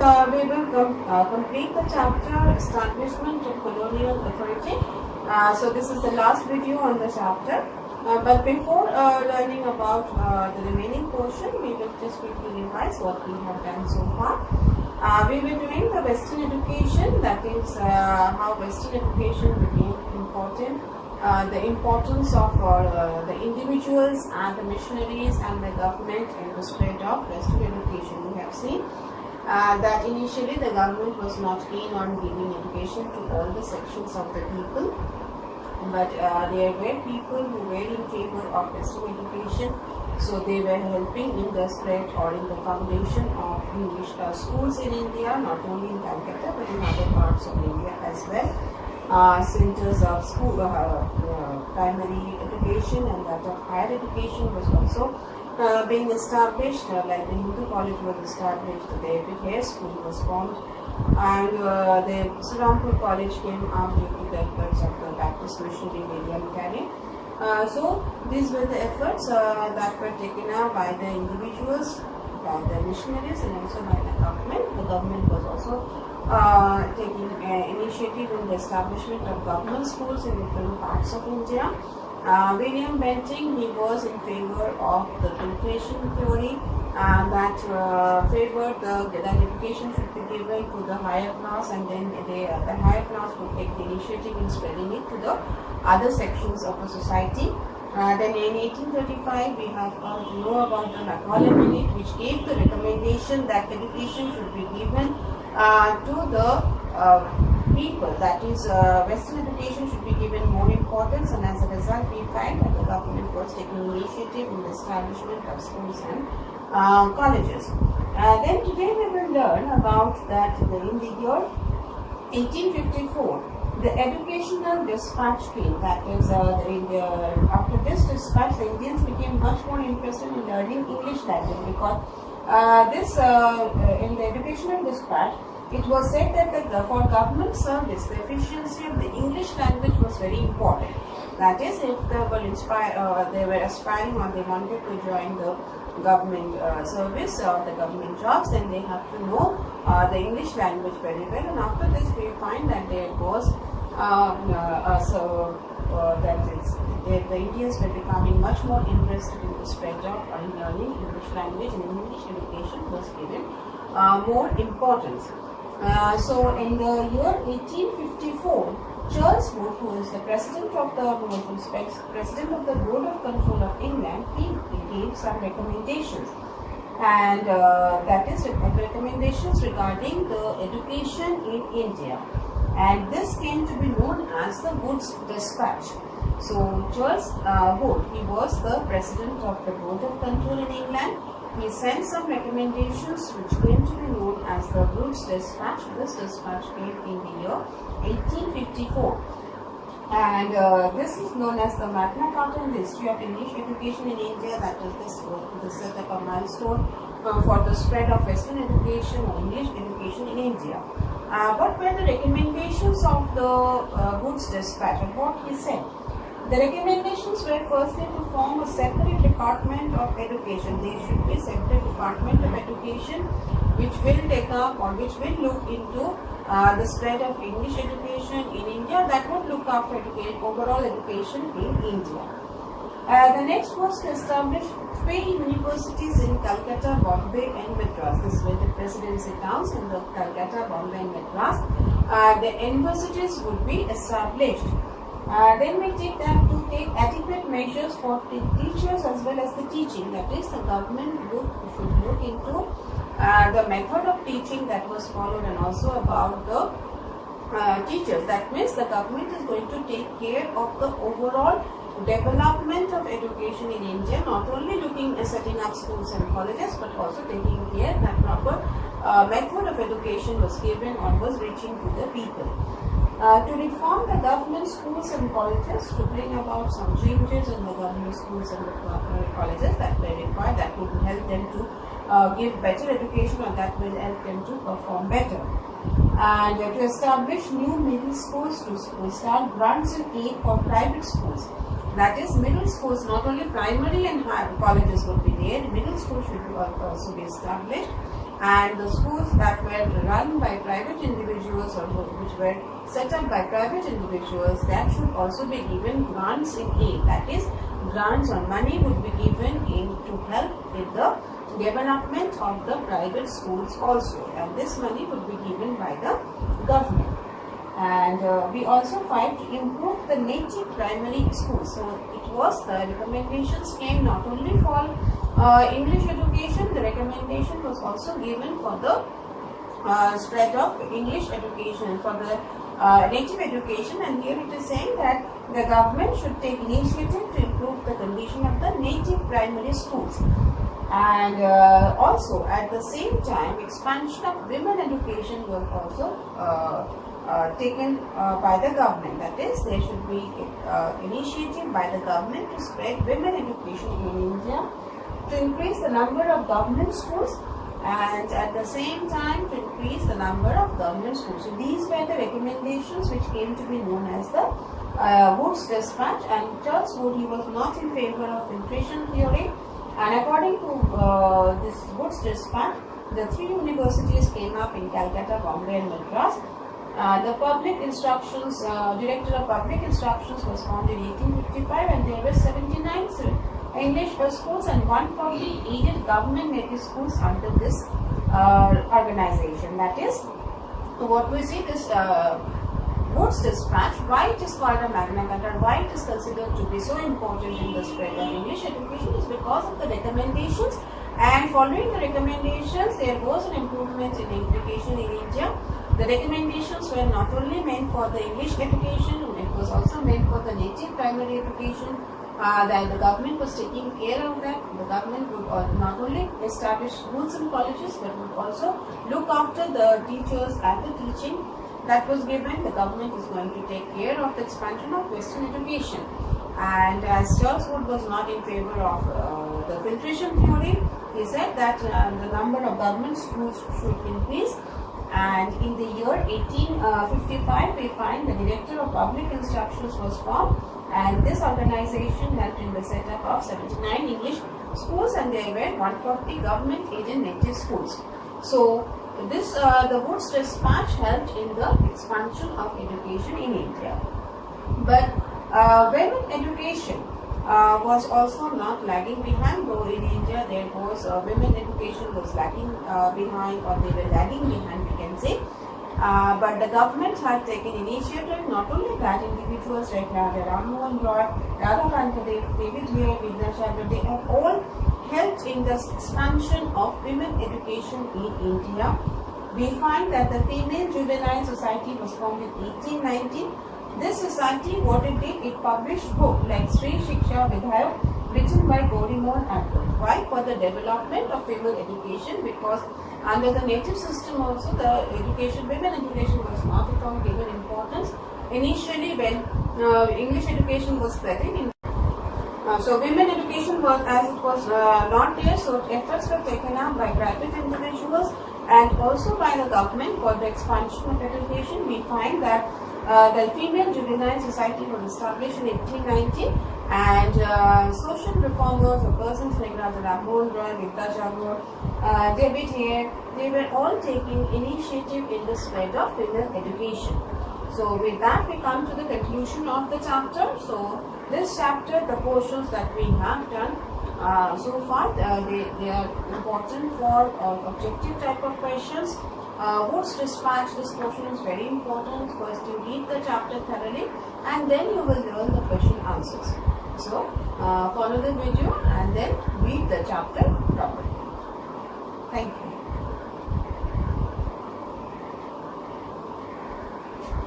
we will complete the chapter Establishment of Colonial Authority. So this is the last video on the chapter. But before learning about the remaining portion, we will just quickly revise what we have done so far. We were doing the Western education, that is how Western education became important, the importance of the individuals and the missionaries and the government in the spread of Western education. We have seen that initially the government was not keen on giving education to all the sections of the people, but there were people who were in favor of Western education, so they were helping in the spread or in the foundation of English schools in India, not only in Calcutta but in other parts of India as well. Centers of school, primary education and that of higher education was also being established, like the Hindu college was established, the Epic Hair School was formed, and the Surampur College came out due to the efforts of the Baptist missionary William Carey. So these were the efforts that were taken up by the individuals, by the missionaries and also by the government. The government was also taking initiative in the establishment of government schools in different parts of India. William Bentinck, he was in favor of the filtration theory that favored that education should be given to the higher class, and then the higher class would take the initiative in spreading it to the other sections of the society. Then in 1835 we have to know about the Macaulay Minute, which gave the recommendation that education should be given to the people, that is Western education should be given more importance, and as a result we find that the government was taking initiative in the establishment of schools and colleges. Then today we will learn about that in the year 1854 the Educational Dispatch came, that is after this dispatch the Indians became much more interested in learning English language, because in the Educational Dispatch it was said that for government service the efficiency of the English language was very important. That is, if they were aspiring or they wanted to join the government service or the government jobs, then they have to know the English language very well. And after this we find that there was the Indians were becoming much more interested in the spread of learning English language, and English education was given more importance. So in the year 1854, Charles Wood, who is the president of the Board of Control of England, he gave some recommendations, and that is recommendations regarding the education in India, and this came to be known as the Wood's Dispatch. So Charles Wood, he was the president of the Board of Control in England. He sent some recommendations which came to be known as the Wood's Dispatch. This dispatch came in the year 1854, and this is known as the Magna Carta in the history of English education in India. That is, this set up a milestone for the spread of Western education or English education in India. What were the recommendations of the Wood's Dispatch, and what he said? The recommendations were firstly to form a separate department of education. There should be a separate department of education which will take up or which will look into the spread of English education in India, that would look after overall education in India. The next was to establish 3 universities in Calcutta, Bombay and Madras. This were the presidency towns in the Calcutta, Bombay and Madras. The universities would be established. Then we take that to take adequate measures for the teachers as well as the teaching. That is, the government should look into the method of teaching that was followed, and also about the teachers. That means the government is going to take care of the overall development of education in India, not only looking at setting up schools and colleges, but also taking care that proper method of education was given or was reaching to the people. To reform the government schools and colleges, to bring about some changes in the government schools and the colleges that were required, that would help them to give better education, or that will help them to perform better. And to establish new middle schools, to start grants and aid for private schools. That is, middle schools, not only primary and higher colleges would be there, middle schools should also be established. and the schools that were run by private individuals or which were set up by private individuals, that should also be given grants in aid. That is, grants or money would be given in to help with the development of the private schools also, and this money would be given by the government. And we also fight to improve the native primary schools. So it was the recommendations came not only for English education, the recommendation was also given for the spread of English education, for the native education, and here it is saying that the government should take initiative to improve the condition of the native primary schools. And also at the same time, expansion of women education was also taken by the government. That is, there should be initiative by the government to spread women education in India, to increase the number of government schools, and at the same time to increase the number of government schools. So these were the recommendations which came to be known as the Wood's Dispatch. And Charles Wood, he was not in favor of filtration theory, and according to this Wood's Dispatch, the three universities came up in Calcutta, Bombay and Madras. The public instructions, Director of Public Instructions was formed in 1855, and there were 79 English schools and 140 aided government native schools under this organization. That is, what we see this Wood's Dispatch, why it is called a Magna Carta, why it is considered to be so important in the spread of English education is because of the recommendations, and following the recommendations there was an improvement in education in India. The recommendations were not only meant for the English education, it was also meant for the native primary education. That the government was taking care of that. The government would not only establish schools and colleges, but would also look after the teachers and the teaching that was given. The government is going to take care of the expansion of Western education. And as Charles Wood was not in favor of the filtration theory, he said that the number of government schools should increase. And in the year 1855, we find the Director of Public Instructions was formed, and this organization helped in the setup of 79 English schools, and there were 140 government aided native schools. So this the Wood's Dispatch helped in the expansion of education in India. But women education was also not lagging behind, though in India there was women education was lagging behind, or they were lagging behind, we can say. But the government had taken initiative. Not only that, individuals like Raja Ram Mohan Roy, Radhakanta Dev, David Hare, Vidyasagar, they have all helped in the expansion of women education in India. We find that the Female Juvenile Society was formed in 1819. This society, what it did, it published books like Sri Shiksha Vidhayak, written by Gaurimohan Abdul. Why? For the development of female education, because under the native system also the education, women education was not at all given importance. Initially when English education was spreading in so women education was, as it was not there, so efforts were taken up by private individuals and also by the government for the expansion of education. We find that the Female Juvenile Society was established in 1890, and social reformers or persons like Raja Ram Mohan Roy, Vidyasagar, David Hare, they were all taking initiative in the spread of female education. So with that we come to the conclusion of the chapter. So this chapter, the portions that we have done so far, they are important for objective type of questions. Wood's Dispatch, this portion is very important. First you read the chapter thoroughly and then you will learn the question answers. So follow the video and then read the chapter properly. Thank you.